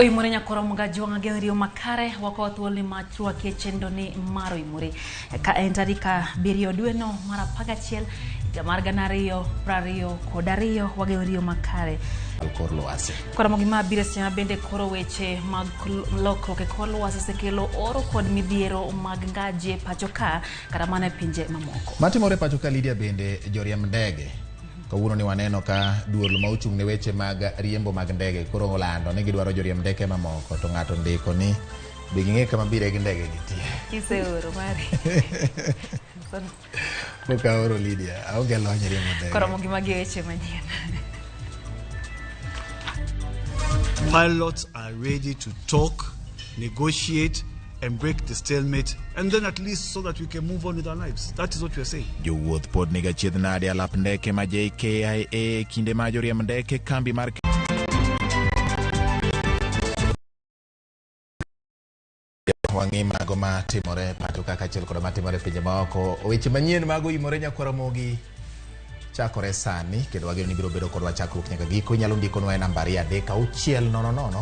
Imure nyakoro mga juanga genrio makare wako tuoli machua kiechendo ni maro imure ka entarika birio dueno mara pagachiel jamarga nario prario kodario wagenrio makare alkorlo ase kora mogima bires nya bende koro weche mag lokro ke korlo ase sekelo oro kod midhiero mag ngaje pachoka kata mana pinje mamoko matimore pachoka Lydia bende joriemb ndege kawuono ni waneno ka duol ma ochung' ne weche mag riembo mag ndege koro olando ni gidwaro joriemb ndeke mamoko to ng'ato ndiko ni be ging'e kama bire gi ndege gitie kiseoro mari boka oro Lydia aonge lony riembo ndege koro mogima gi weche manyien. Pilots are ready to talk, negotiate, and break the stalemate, and then at least so that we can move on with our lives. That is what we are saying. Jowuoth pod niga chiedh nade alap ndeke ma JKIA kinde ma joriemb ndeke kambi mar wang'i mago matimore pachoka kachiel kod matimore pinje maoko. Weche manyien mago imore nyakoro mogi chakore sani kendo wageno ni biro bedo kodwa chakruok nyaka giko. Nyalo ndikonwa e nambari 36000